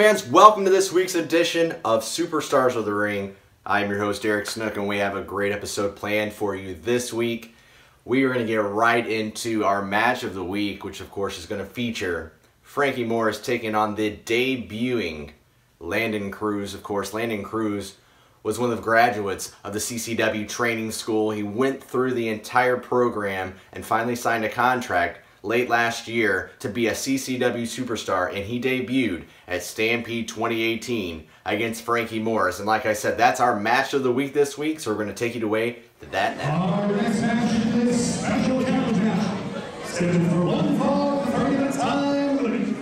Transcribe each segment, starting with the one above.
fans, welcome to this week's edition of Superstars of the Ring. I am your host, Eric Snook, and we have a great episode planned for you this week. We are going to get right into our match of the week, which of course is going to feature Frankie Morris taking on the debuting Landon Crews. Of course, Landon Crews was one of the graduates of the CCW training school. He went through the entire program and finally signed a contract late last year to be a CCW superstar, and he debuted at Stampede 2018 against Frankie Morris. And like I said, that's our match of the week this week, so we're going to take you away to that now. Our next match is special challenge match, scheduled for 1 fall, 30-minute time limit.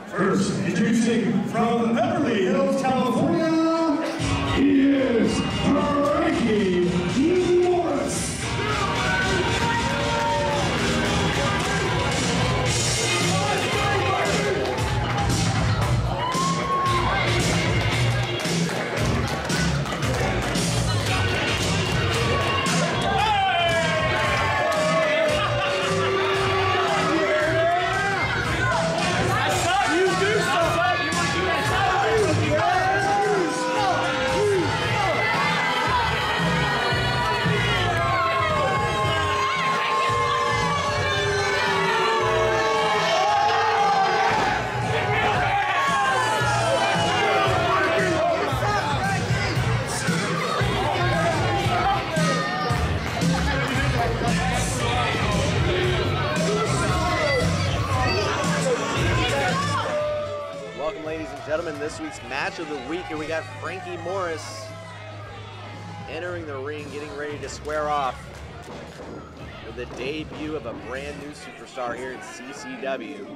First, introducing from Beverly Hills, California, he is Frankie Morris. Gentlemen, this week's match of the week, and we got Frankie Morris entering the ring, getting ready to square off with the debut of a brand new superstar here in CCW.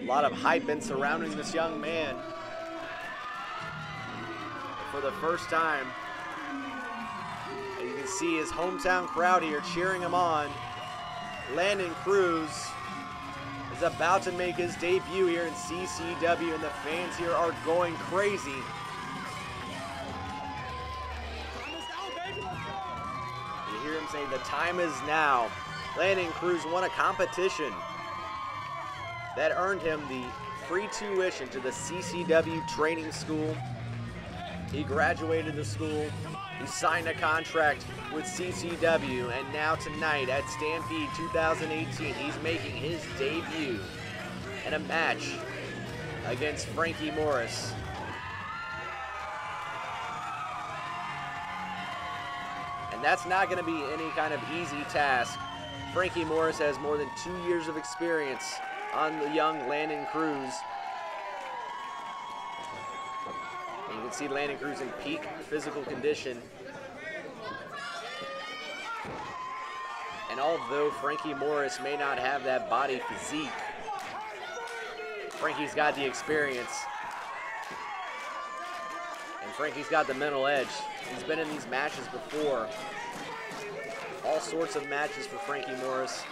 A lot of hype been surrounding this young man. For the first time, and you can see his hometown crowd here cheering him on. Landon Crews is about to make his debut here in CCW, and the fans here are going crazy. You hear him say, "The time is now." Landon Crews won a competition that earned him the free tuition to the CCW training school. He graduated the school. He signed a contract with CCW, and now tonight at Stampede 2018, he's making his debut in a match against Frankie Morris. And that's not going to be any kind of easy task. Frankie Morris has more than 2 years of experience on the young Landon Crews. You can see Landon Crews in peak physical condition. And although Frankie Morris may not have that body physique, Frankie's got the experience. And Frankie's got the mental edge. He's been in these matches before. All sorts of matches for Frankie Morris.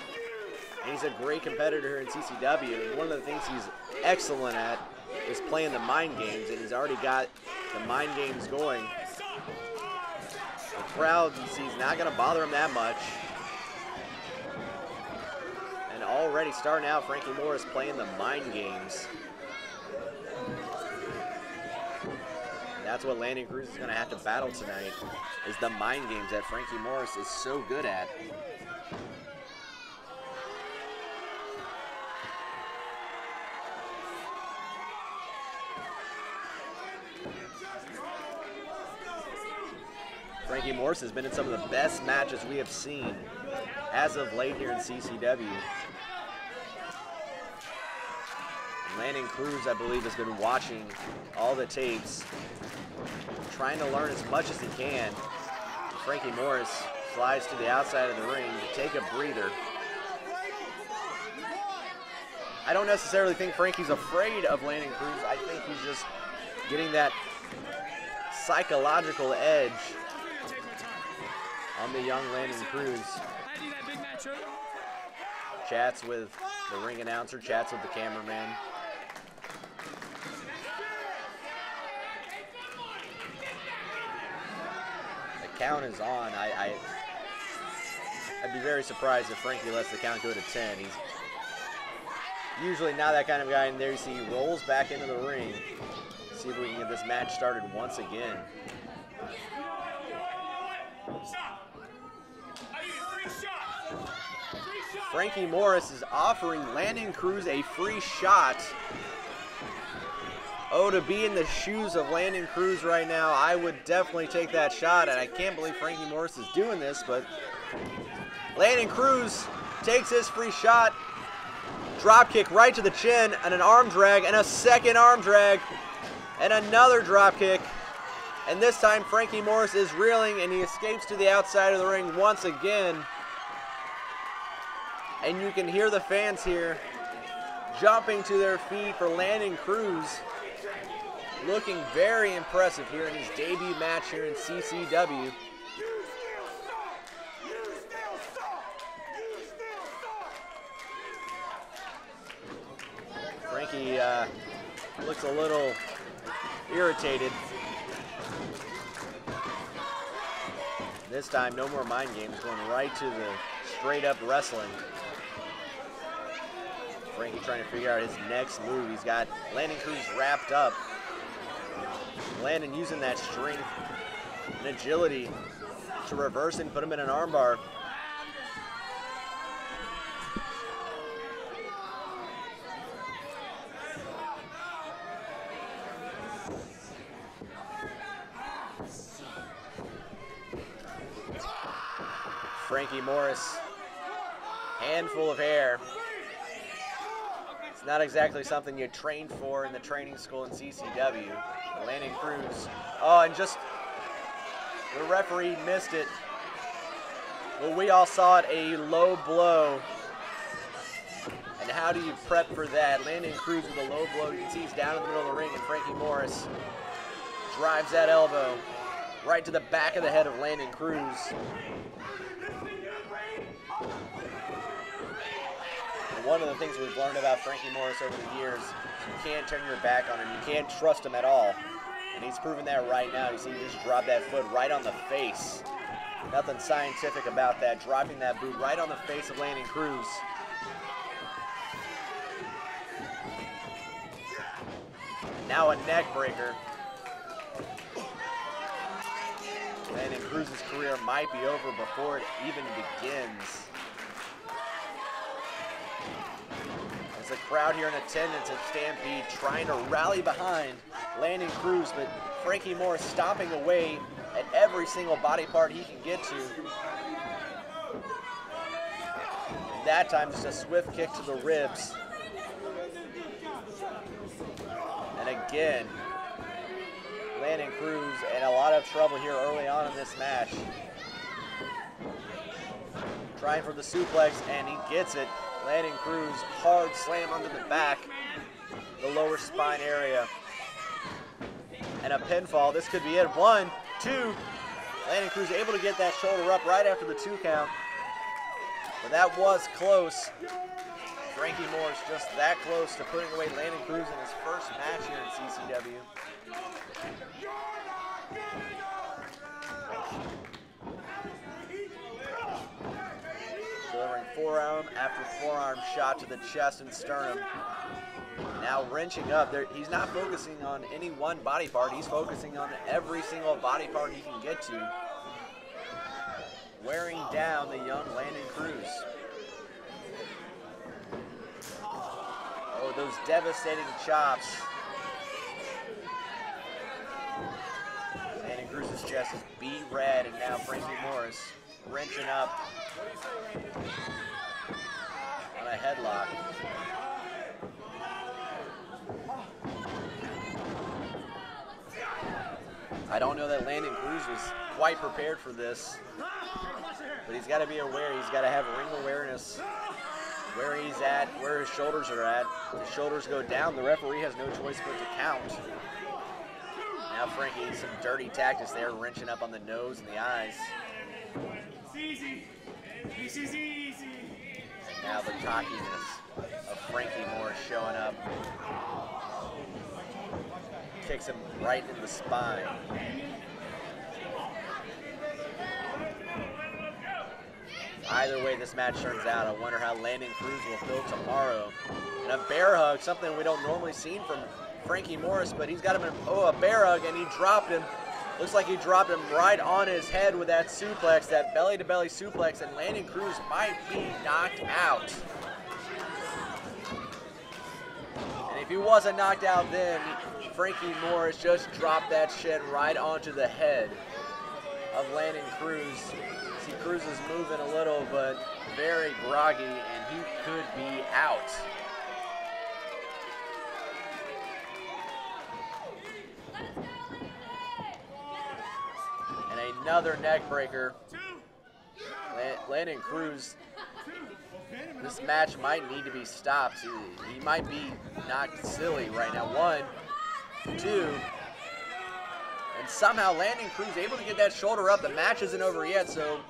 And he's a great competitor here in CCW. And one of the things he's excellent at is playing the mind games, and he's already got the mind games going. The crowd, you see, is not going to bother him that much. And already starting out, Frankie Morris playing the mind games. And that's what Landon Crews is going to have to battle tonight, is the mind games that Frankie Morris is so good at. Frankie Morris has been in some of the best matches we have seen as of late here in CCW. And Landon Crews, I believe, has been watching all the tapes, trying to learn as much as he can. Frankie Morris slides to the outside of the ring to take a breather. I don't necessarily think Frankie's afraid of Landon Crews. I think he's just getting that psychological edge on the young Landon Crews. Chats with the ring announcer, chats with the cameraman. The count is on. I'd be very surprised if Frankie lets the count go to 10. Usually not that kind of guy, and there you see he rolls back into the ring. See if we can get this match started once again. Frankie Morris is offering Landon Crews a free shot. Oh, to be in the shoes of Landon Crews right now, I would definitely take that shot, and I can't believe Frankie Morris is doing this, but Landon Crews takes his free shot. Drop kick right to the chin, and an arm drag, and a second arm drag, and another drop kick. And this time Frankie Morris is reeling, and he escapes to the outside of the ring once again. And you can hear the fans here jumping to their feet for Landon Crews. Looking very impressive here in his debut match here in CCW. Frankie looks a little irritated. This time, no more mind games, going right to the straight-up wrestling. Frankie trying to figure out his next move. He's got Landon Crews wrapped up. Landon using that strength and agility to reverse and put him in an armbar. Frankie Morris, handful of hair. It's not exactly something you trained for in the training school in CCW. Landon Crews. Oh, and just the referee missed it. Well, we all saw it, a low blow. And how do you prep for that? Landon Crews with a low blow. You can see he's down in the middle of the ring, and Frankie Morris drives that elbow right to the back of the head of Landon Crews. One of the things we've learned about Frankie Morris over the years, you can't turn your back on him. You can't trust him at all. And he's proven that right now. You see he just dropped that foot right on the face. Nothing scientific about that. Dropping that boot right on the face of Landon Crews. Now a neck breaker. Landon Crews' career might be over before it even begins. The crowd here in attendance at Stampede trying to rally behind Landon Crews, but Frankie Morris stomping away at every single body part he can get to. And that time just a swift kick to the ribs. And again, Landon Crews in a lot of trouble here early on in this match. Trying for the suplex, and he gets it. Landon Crews, hard slam onto the back, the lower spine area. And a pinfall. This could be it. 1, 2. Landon Crews able to get that shoulder up right after the 2 count. But that was close. Frankie Morris just that close to putting away Landon Crews in his first match here in CCW. Delivering forearm after forearm shot to the chest and sternum. Now wrenching up. He's not focusing on any one body part. He's focusing on every single body part he can get to. Wearing down the young Landon Crews. Oh, those devastating chops. Landon Crews' chest is beat red, and now Frankie Morris wrenching up on a headlock. I don't know that Landon Crews was quite prepared for this, but he's got to be aware. He's got to have ring awareness, where he's at, where his shoulders are at. If his shoulders go down, the referee has no choice but to count. Now Frankie, some dirty tactics there, wrenching up on the nose and the eyes. It's easy. This is easy. Now the cockiness of Frankie Morris showing up. Kicks him right in the spine. Either way this match turns out, I wonder how Landon Crews will feel tomorrow. And a bear hug, something we don't normally see from Frankie Morris, but he's got him in a bear hug, and he dropped him. Looks like he dropped him right on his head with that suplex, that belly-to-belly suplex, and Landon Crews might be knocked out. And if he wasn't knocked out then, Frankie Morris just dropped that shit right onto the head of Landon Crews. See, Crews is moving a little, but very groggy, and he could be out. And another neck breaker. Landon Crews, this match might need to be stopped. He might be knocked silly right now. 1, 2. And somehow Landon Crews able to get that shoulder up. The match isn't over yet, so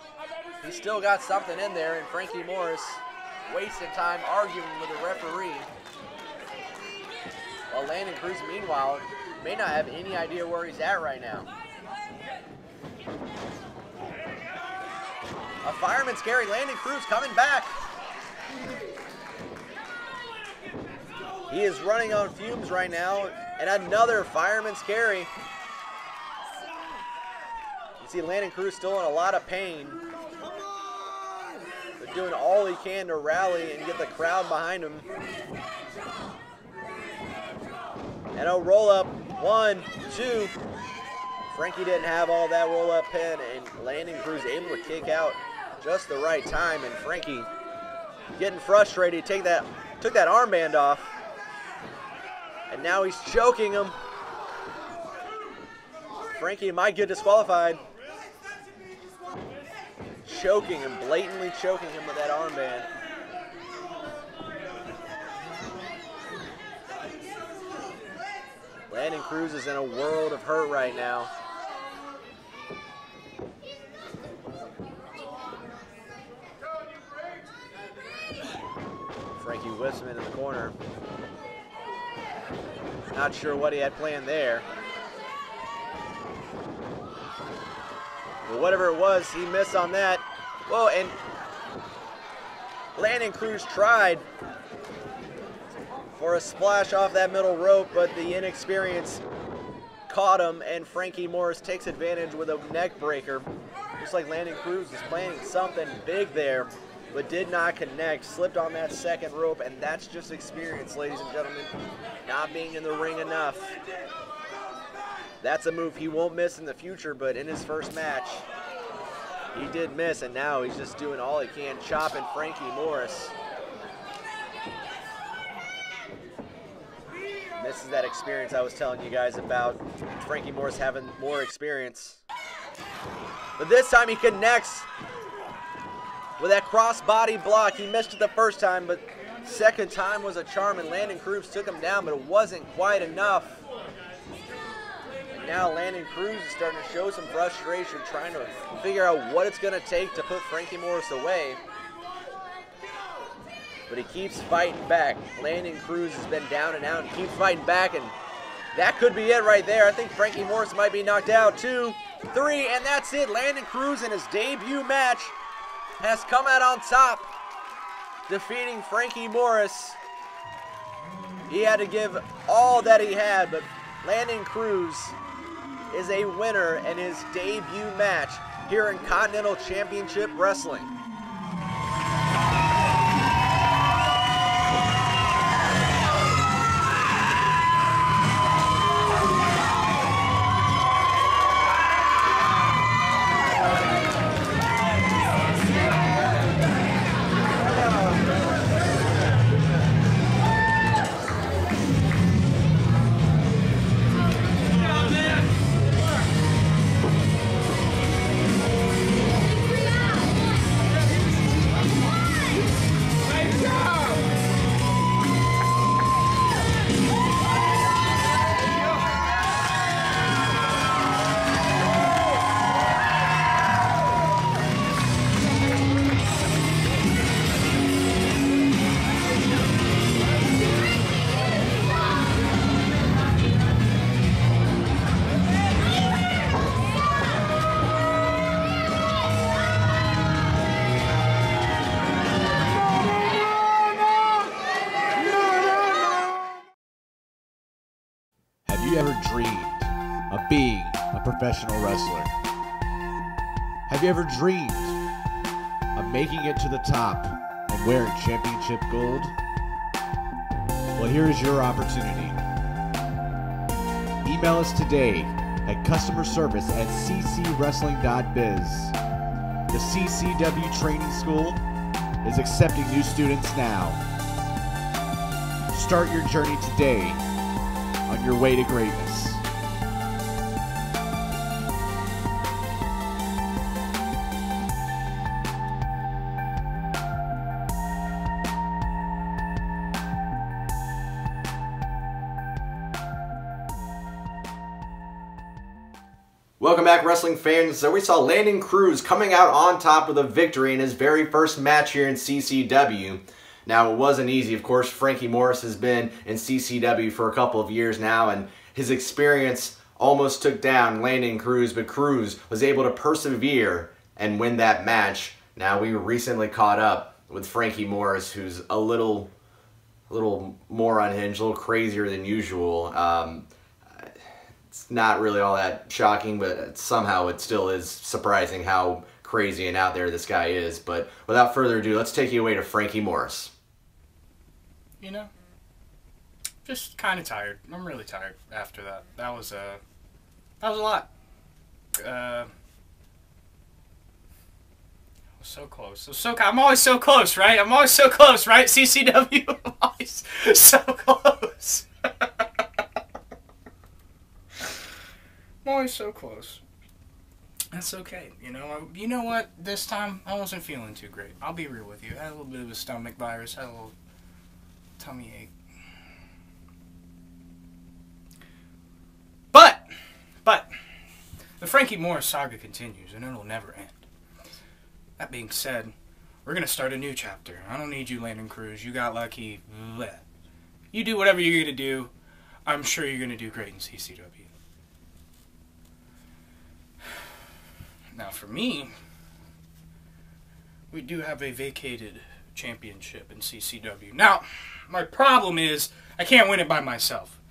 he's still got something in there. And Frankie Morris wasting time arguing with the referee. While Landon Crews, meanwhile, may not have any idea where he's at right now. A fireman's carry. Landon Crews coming back. He is running on fumes right now. And another fireman's carry. You see Landon Crews still in a lot of pain. But doing all he can to rally and get the crowd behind him. And a roll up. 1, 2. Frankie didn't have all that roll up pin, and Landon Crews able to kick out just the right time. And Frankie getting frustrated, took that armband off. And now he's choking him. Frankie might get disqualified. Choking him, blatantly choking him with that armband. Landon Crews is in a world of hurt right now. Frankie whips him into the corner. Not sure what he had planned there. But whatever it was, he missed on that. Whoa, and Landon Crews tried for a splash off that middle rope, but the inexperience caught him, and Frankie Morris takes advantage with a neck breaker. Looks like Landon Crews was planning something big there, but did not connect, slipped on that second rope, and that's just experience, ladies and gentlemen. Not being in the ring enough. That's a move he won't miss in the future, but in his first match, he did miss, and now he's just doing all he can, chopping Frankie Morris. This is that experience I was telling you guys about, Frankie Morris having more experience. But this time he connects with that cross-body block. He missed it the first time, but second time was a charm, and Landon Crews took him down, but it wasn't quite enough. And now Landon Crews is starting to show some frustration, trying to figure out what it's going to take to put Frankie Morris away. But he keeps fighting back. Landon Crews has been down and out and keeps fighting back, and that could be it right there. I think Frankie Morris might be knocked out. 2, 3, and that's it. Landon Crews in his debut match has come out on top, defeating Frankie Morris. He had to give all that he had, but Landon Crews is a winner in his debut match here in Continental Championship Wrestling. you ever dreamed of being a professional wrestler? Have you ever dreamed of making it to the top and wearing championship gold? Well, here is your opportunity. Email us today at customerservice@ccwrestling.biz. The CCW Training School is accepting new students now. Start your journey today on your way to greatness. Welcome back, wrestling fans. So we saw Landon Crews coming out on top with a victory in his very first match here in CCW. Now, it wasn't easy. Of course, Frankie Morris has been in CCW for a couple of years now, and his experience almost took down Landon Crews, but Crews was able to persevere and win that match. Now, we recently caught up with Frankie Morris, who's a little more unhinged, a little crazier than usual. It's not really all that shocking, but somehow it still is surprising how crazy and out there this guy is. But without further ado, let's take you away to Frankie Morris. You know, just kind of tired. I'm really tired after that. That was a lot. I was so close. I'm always so close, right? I'm always so close, right? CCW, I'm always so close. I'm always so close. That's okay. You know what? This time, I wasn't feeling too great. I'll be real with you. I had a little bit of a stomach virus. I had a little tummy ache. But, the Frankie Morris saga continues, and it'll never end. That being said, we're going to start a new chapter. I don't need you, Landon Crews. You got lucky. Bleh. You do whatever you're going to do. I'm sure you're going to do great in CCW. Now, for me, we do have a vacated championship in CCW. Now, my problem is I can't win it by myself.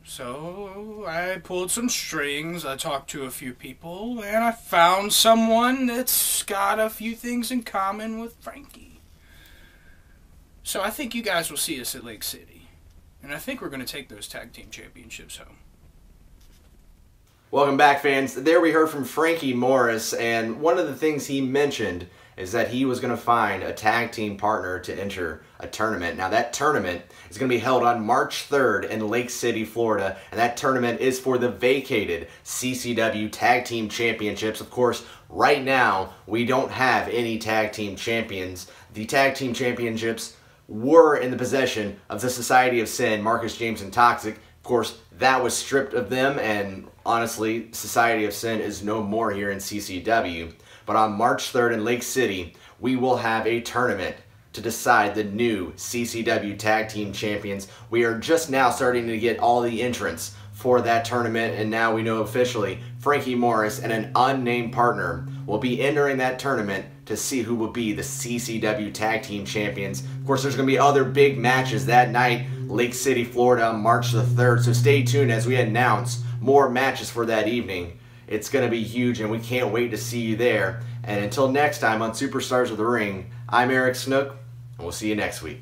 So, I pulled some strings, I talked to a few people, and I found someone that's got a few things in common with Frankie. So, I think you guys will see us at Lake City. And I think we're going to take those tag team championships home. Welcome back, fans. There we heard from Frankie Morris, and one of the things he mentioned is that he was going to find a tag team partner to enter a tournament. Now, that tournament is going to be held on March 3rd in Lake City, Florida, and that tournament is for the vacated CCW Tag Team Championships. Of course, right now, we don't have any tag team champions. The tag team championships were in the possession of the Society of Sin, Marcus James and Toxic. Of course, that was stripped of them, and honestly, Society of Sin is no more here in CCW. But on March 3rd in Lake City, we will have a tournament to decide the new CCW Tag Team Champions. We are just now starting to get all the entrants for that tournament, and now we know officially Frankie Morris and an unnamed partner will be entering that tournament to see who will be the CCW Tag Team Champions. Of course, there's going to be other big matches that night, Lake City, Florida, on March the 3rd, so stay tuned as we announce more matches for that evening. It's going to be huge, and we can't wait to see you there. And until next time on Superstars of the Ring, I'm Eric Snook, and we'll see you next week.